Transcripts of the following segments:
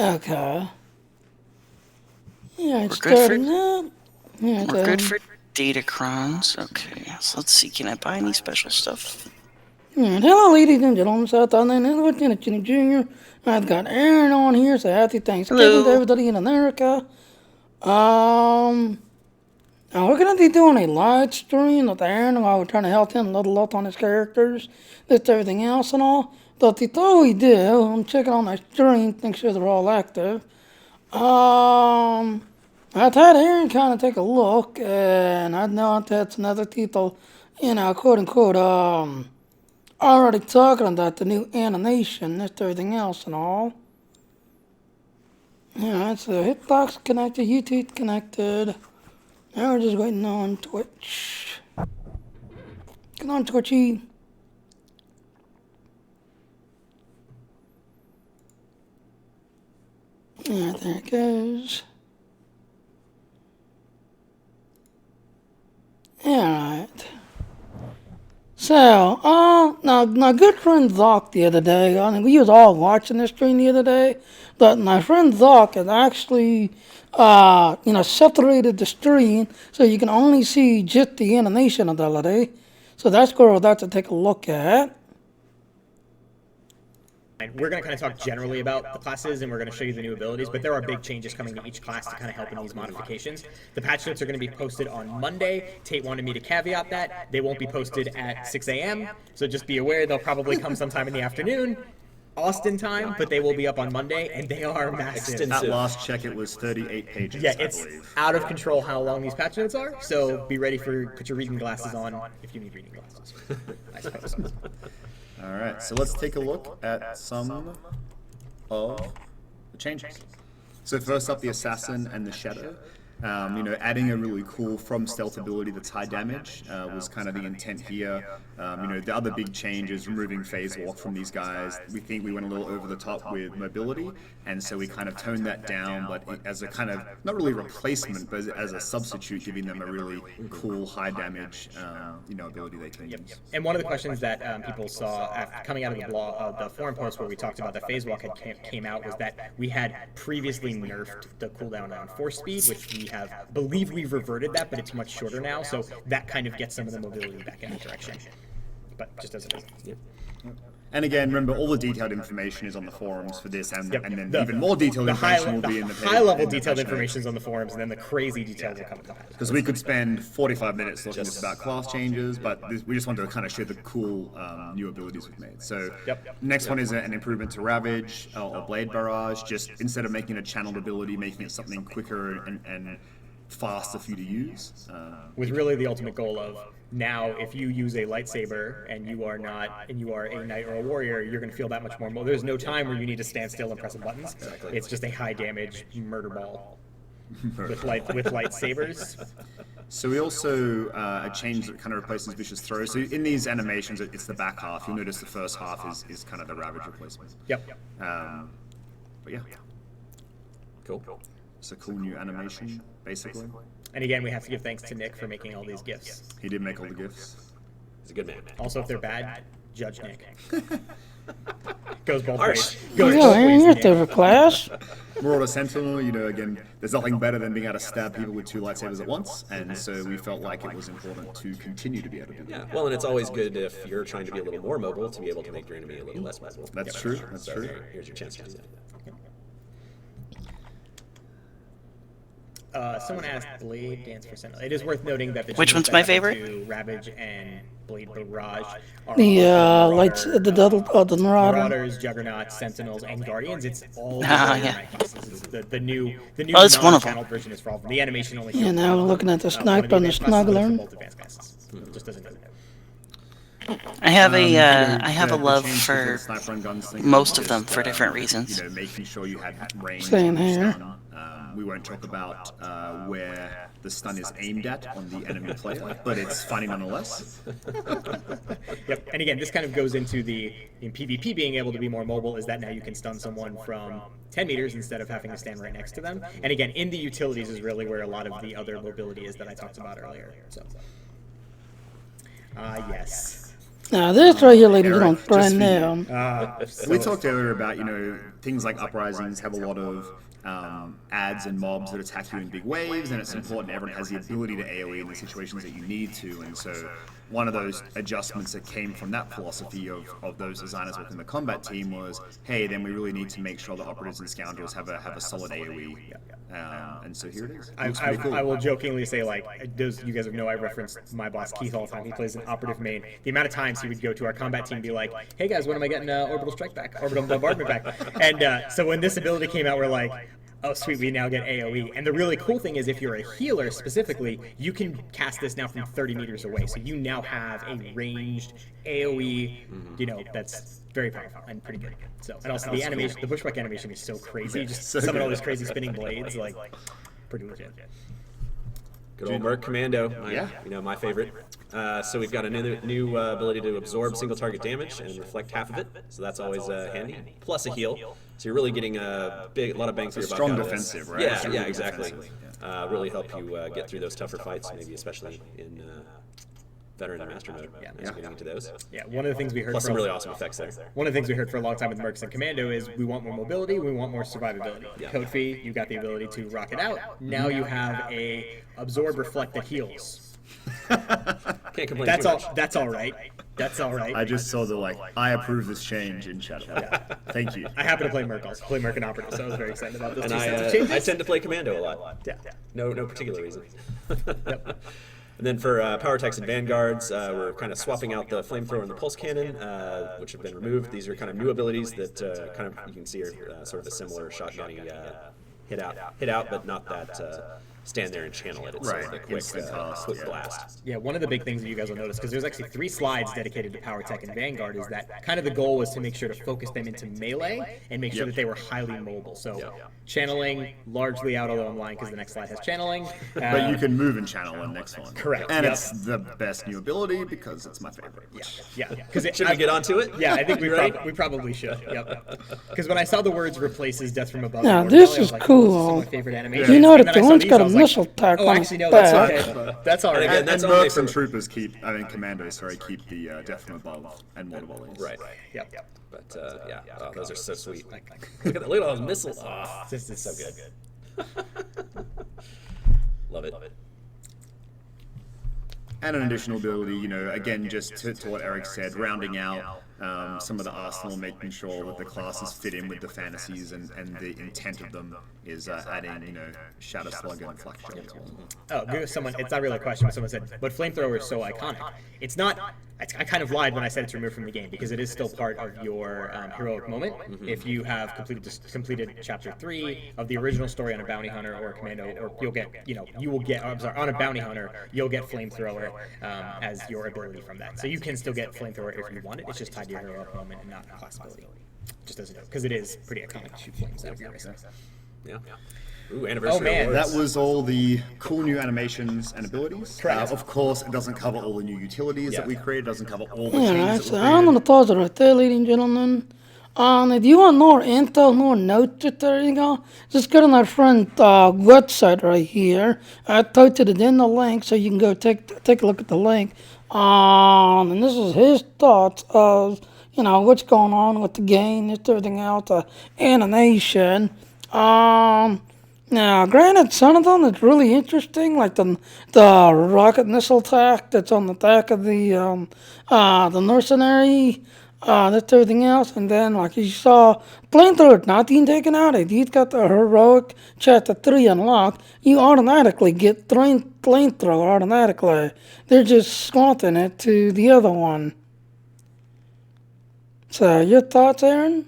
Okay. Yeah, it's We're good for- starting up. Yeah, We're good for datacrons. Okay, so let's see. Can I buy any special stuff? yeah, hello, ladies and gentlemen. So I thought Lieutenant Jimmy Jr. I've got Aaron on here, so happy Thanksgiving to Hello. everybody in America. Now we're gonna be doing a live stream with Aaron while we're trying to help him level up on his characters, just everything else and all. But before we do, I'm checking on my stream, make sure they're all active. I've had Aaron kind of take a look, and I know that some other people, quote unquote, already talking about the new animation, just everything else and all. Yeah, so Hitbox connected, YouTube connected. Now we're just waiting on Twitch. Come on, Twitchy. Yeah, there it goes. Alright. So, my good friend Vulkk the other day, we was all watching this stream the other day, but my friend Vulkk had actually, separated the stream so you can only see just the animation ability. So that's where we're about to take a look at. We're going to kind of talk generally about the classes, and we're going to show you the new abilities, but there are big changes coming to each class to kind of help in these modifications. The patch notes are going to be posted on Monday. Tate wanted me to caveat that. They won't be posted at 6 a.m., so just be aware they'll probably come sometime in the afternoon, Austin time, but they will be up on Monday, and they are massive. At last check, it was 38 pages, Yeah, I it's believe. out of control how long these patch notes are, so be ready put your reading glasses on if you need reading glasses, I suppose. All right, so let's take a look at some of the changes. So first up, the Assassin and the Shadow. Adding a really cool from stealth ability that's high damage was kind of the intent here. The other big change is removing phase walk from these guys. We think we went a little over the top with mobility, and so we kind of toned that down, but as a kind of, not really replacement, but as a substitute, giving them a really cool high damage, ability they can use. And one of the questions that people saw coming out of the blog, the forum post where we talked about the phase walk came out was that we had previously nerfed the cooldown on force speed, which we believe we've reverted that, but it's much shorter now, so that kind of gets some of the mobility back in that direction. But just as a reason. And again, remember, all the detailed information is on the forums for this, and then even more detailed information will be in the page. High-level detailed information is on the forums, and then the crazy details will come in the patch. Because we could spend 45 minutes talking just about class changes, but we just wanted to kind of show the cool new abilities we've made. So next one is an improvement to Ravage or Blade Barrage. Just instead of making a channeled ability, making it something quicker and faster for you to use. With really the ultimate goal of, now if you use a lightsaber and you are a knight or a warrior, you're going to feel that much more. There's no time where you need to stand still and press the buttons. Exactly. It's just a high damage murder ball with lightsabers. So we also a change that kind of replaces vicious throw. So in these animations, it's the back half. You'll notice the first half is kind of the Ravage replacement. Yep. But yeah. Cool. It's a cool new animation, basically. And again, we have to give thanks to Nick for making all these GIFs. He did make all the GIFs. He's a good man. Also, if they're bad, judge Nick. Goes both ways. You're through class. Marauder Sentinel, again, there's nothing better than being able to stab people with 2 lightsabers at once, and so we felt like it was important to continue to be able to do that. Yeah, well, and it's always good if you're trying to be a little more mobile to be able to make your enemy a little less mobile. That's true, that's true. Here's your chance to do that. Someone asked Blade Dance for Sentinel. It is worth noting that the Which one's my favorite? Ravage and Blade Barrage are The Marauders, Juggernauts, Sentinels, and Guardians. It's all the new non-channeled version is for all of them. The animation only. Yeah, now we're looking at the sniper and the smuggler. Just doesn't. I have a love for most of them for different reasons. Making sure you had range. Same here. We won't talk about where the stun is aimed at on the enemy player, but it's funny nonetheless. Yep, and again, this kind of goes into in PvP being able to be more mobile, is that now you can stun someone from 10 meters instead of having to stand right next to them. And again, in the utilities is really where a lot of the other mobility is that I talked about earlier. So, yes. Now this right here, ladies and gentlemen, brand new. We talked earlier about, things like uprisings have a lot of ads and mobs that attack you in big waves, and it's important everyone has the ability to AoE in the situations that you need to. And so one of those adjustments that came from that philosophy of those designers within the combat team was, hey, then we really need to make sure the operatives and scoundrels have a solid AoE. And so here it is. I will jokingly say, like, you guys know I reference my boss Keith all the time. He plays an operative main. The amount of times he would go to our combat team and be like, hey guys, when am I getting orbital strike back, orbital bombardment back? And so when this ability came out, we're like, oh sweet, we now get AoE. And the really cool thing is, if you're a healer specifically, you can cast this now from 30 meters away. So you now have a ranged AoE, you know, that's very powerful and pretty good. So, and also the animation, the bushwhack animation is so crazy. Just summon all these crazy spinning blades, like, pretty legit. Good old Merc Commando, you know, my favorite. So we've got a new ability to absorb single target damage and reflect half of it, so that's always handy. Plus a heal, so you're really getting a lot of bang for your buck. Strong defensive, right? Yeah, exactly. Really help you get through those tougher fights, maybe especially in veteran and master mode. As we're getting into those. Yeah, one of the things we heard. Plus some really awesome effects there. One of the things we heard for a long time with Mercs and Commando is we want more mobility, we want more survivability. Code fee, you got the ability to rock it out. Now you have a absorb reflect that heals. Can't complain. That's all right. That's all right. I just saw the I approve this change in chat. Thank you. I happen to play Merc also. Play Merc and Operative, so I was very excited about this. And I tend to play Commando a lot. Yeah. No particular reason. And then for power attacks and vanguards, we're kind of swapping out the flamethrower and the pulse cannon, which have been removed. These are kind of new abilities that kind of you can see are sort of a similar shotgunning hit out, but not that stand there and channel it. It's sort of the quick blast. Yeah, one of the big things that you guys will notice, because there's actually 3 slides dedicated to Power Tech and Vanguard, is that kind of the goal was to make sure to focus them into melee and make sure that they were highly mobile. So channeling largely out, although I'm lying because the next slide has channeling. But you can move and channel in the next one. Correct. And it's the best new ability because it's my favorite. Yeah. Should we get onto it? Yeah, I think we probably should. Yep. Because when I saw the words replaces Death from Above, Now, this is cool. This is my favorite animation. You know And that then the I saw one's these, got I a was like, missile tack oh, on actually, its no, that's back. okay. That's all right. again, And that's only Mercs for and Troopers keep the Death from Above and water volleys. right. Yep. But those are so sweet. Look at all those missiles. Oh, This is so good. Love it. And an additional ability, again, just to what Eric said, rounding out some of the arsenal, making sure that the classes fit in with the fantasies and the intent of them is adding, Shadow Slug and Flak Shell as well. Oh, someone, it's not really a question, but someone said, but Flamethrower is so iconic. It's not, I kind of lied when I said it's removed from the game, because it is still part of your heroic moment. If you have completed Chapter 3 of the original story on a Bounty Hunter or a Commando, or you'll get, on a Bounty Hunter, you'll get Flamethrower as your ability from that. So you can still get Flamethrower if you want it, it's just tied to your heroic moment and not class ability. Just as a note, because it is pretty iconic to shoot flames out of your wrist. Yeah. Ooh, anniversary man. awards. That was all the cool new animations and abilities. Of course, it doesn't cover all the new utilities that we created. It doesn't cover all the Yeah, changes so that I'm were gonna pause it right there, ladies and gentlemen. If you want more info, more notes, there you go. Just go to my friend's website right here. I posted it in the link, so you can go take a look at the link. And this is his thoughts of what's going on with the game, just everything else, animation. Now, granted, some of them is really interesting, like the rocket missile attack that's on the back of the mercenary. That's everything else, and then like you saw, flamethrower not being taken out. If you've got the heroic chapter 3 unlocked, you automatically get flamethrower automatically. They're just squanting it to the other one. So, your thoughts, Aaron?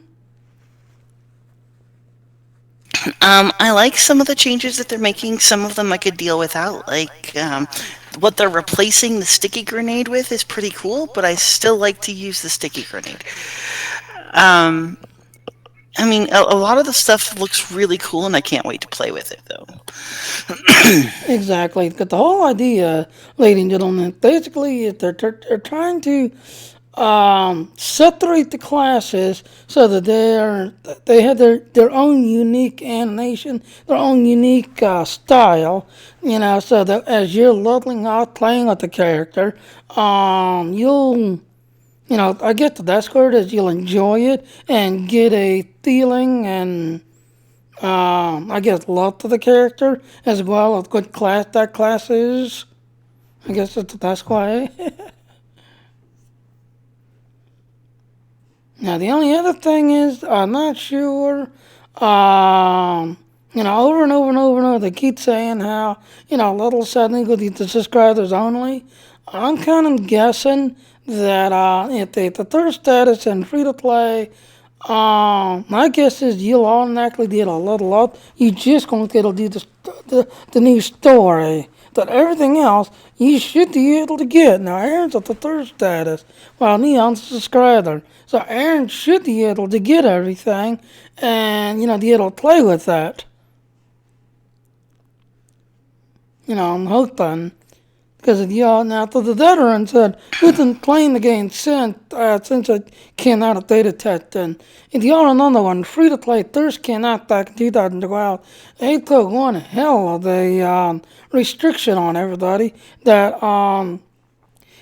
I like some of the changes that they're making. Some of them I could deal without. Like, what they're replacing the sticky grenade with is pretty cool, but I still like to use the sticky grenade. I mean, a lot of the stuff looks really cool, and I can't wait to play with it, though. Exactly. But the whole idea, ladies and gentlemen, basically, they're trying to separate the classes so that they have their own unique animation, their own unique style, so that as you're leveling up, playing with the character, you'll I get the best word is you'll enjoy it and get a feeling and I guess love to the character as well as good class that class is. I guess that's the best way. Now the only other thing is I'm not sure. Over and over and over and over they keep saying how little suddenly with the subscribers only. I'm kind of guessing that if the third status and free to play, my guess is you'll automatically get a little up. You just gonna get to do the new story. But everything else you should be able to get. Now Aaron's at the third status, while Neon's a subscriber. So Aaron should be able to get everything, and be able to play with that. I'm hoping. Because now the veteran said, we've been playing the game since it came out of beta testing. And y'all another one, free to play Thirst came out back in 2012. They took one hell of a restriction on everybody that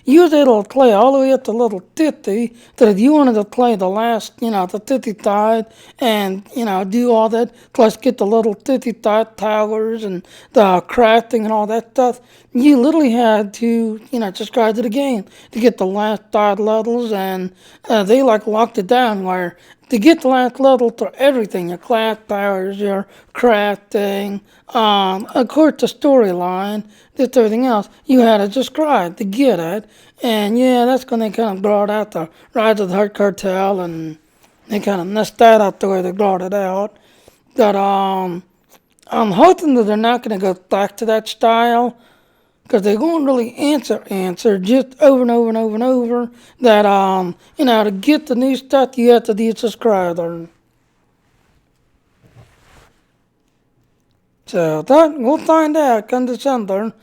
you was able to play all the way up to level 50, that if you wanted to play the last, the 50 tide and, do all that, plus get the little 50 tide towers and the crafting and all that stuff, you literally had to, subscribe to the game to get the last tide levels, and they locked it down where to get the last level for everything, your class powers, your crafting, of course the storyline, just everything else, you had to subscribe to get it. And yeah, that's when they kind of brought out the Rise of the Heart Cartel, and they kind of messed that up the way they brought it out. But I'm hoping that they're not going to go back to that style, because they won't really answer just over and over and over and over that to get the new stuff you have to be a subscriber. So that we'll find out come December.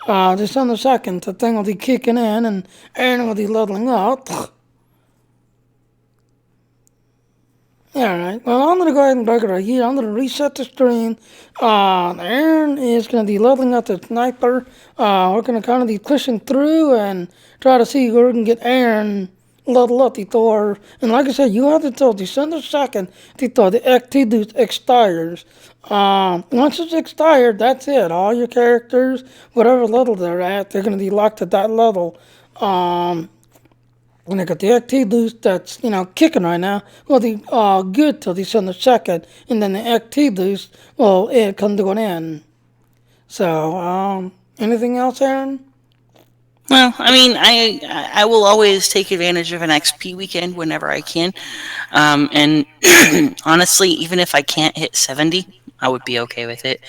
December 2nd, the thing will be kicking in and Aaron will be leveling up. Alright, well, I'm going to go ahead and break it right here. I'm going to reset the stream. Aaron is going to be leveling up the sniper. We're going to kind of be pushing through and try to see where we can get Aaron level up the Thor. And like I said, you have until December 2nd to Thor. The activity expires. Once it's expired, that's it. All your characters, whatever level they're at, they're going to be locked at that level. And I got the activity that's, kicking right now. Well, the good till December 2nd. And then the activity, well, it come to an end. So, anything else, Aaron? Well, I mean, I will always take advantage of an XP weekend whenever I can. And honestly, even if I can't hit 70, I would be okay with it.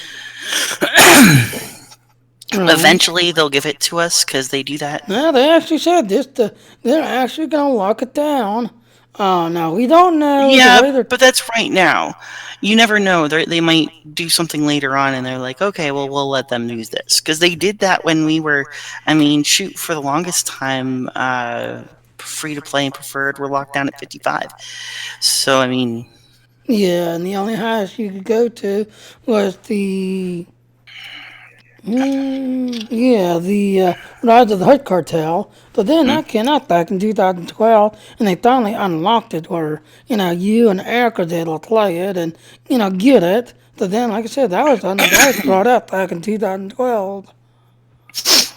Eventually, they'll give it to us because they do that. Yeah, they actually said this. They're actually going to lock it down. Now, we don't know. Yeah, but that's right now. You never know. They might do something later on, and they're like, okay, well, we'll let them use this. Because they did that when we were, for the longest time, free to play and preferred were locked down at 55. So, Yeah, and the only highest you could go to was the Rise of the Heart Cartel. But then that came out back in 2012, and they finally unlocked it where, you and Eric was able to play it and, get it. But then, like I said, that was brought out back in 2012.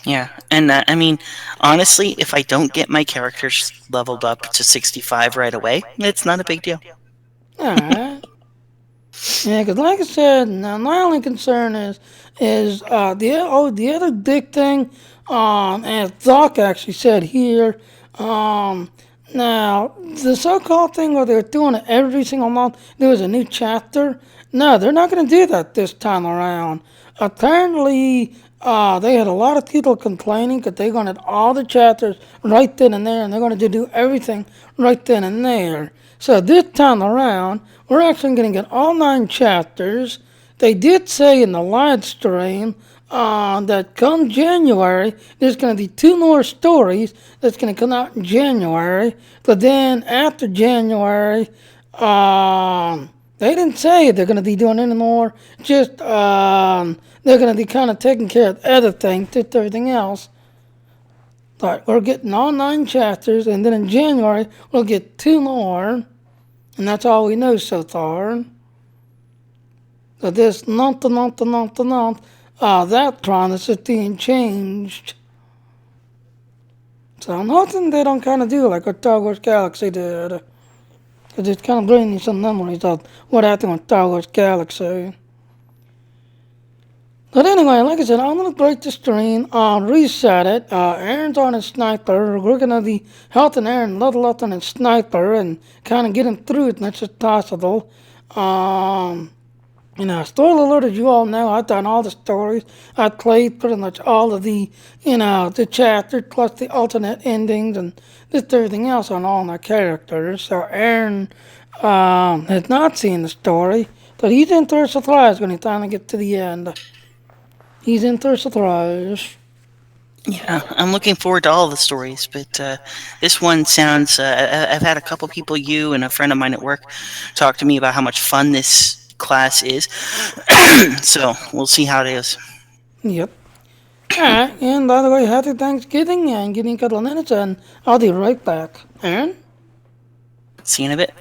Yeah, and honestly, if I don't get my characters leveled up to 65 right away, it's not a big deal. Alright. Yeah, because like I said, now my only concern is the other big thing, as Vulkk actually said here, now the so-called thing where they're doing it every single month, there was a new chapter. No, they're not going to do that this time around. Apparently, they had a lot of people complaining because they wanted all the chapters right then and there, and they're going to do everything right then and there. So this time around, we're actually going to get all 9 chapters. They did say in the live stream that come January, there's going to be 2 more stories that's going to come out in January. But then after January, they didn't say they're going to be doing any more. Just they're going to be kind of taking care of other things, just everything else. Like, we're getting all 9 chapters, and then in January, we'll get 2 more. And that's all we know so far. So this month, that Tron is just being changed. So I'm hoping they don't kind of do like what Star Wars Galaxy did. Because it's kind of bringing me some memories of what happened with Star Wars Galaxy. But anyway, like I said, I'm going to break the stream, reset it. Aaron's on his sniper. We're going to be helping Aaron level up on his sniper and kind of get him through as much as possible. Spoiler alert, as you all know, I've done all the stories. I've played pretty much all of the, the chapters, plus the alternate endings and just everything else on all my characters. So Aaron has not seen the story, but he's in for a surprise when he finally gets to the end. He's in for a surprise. Yeah, I'm looking forward to all the stories, but this one sounds. I've had a couple people, you and a friend of mine at work, talk to me about how much fun this class is. So we'll see how it is. Yep. Alright, and by the way, happy Thanksgiving and give me a couple of minutes and I'll be right back. Aaron? See you in a bit.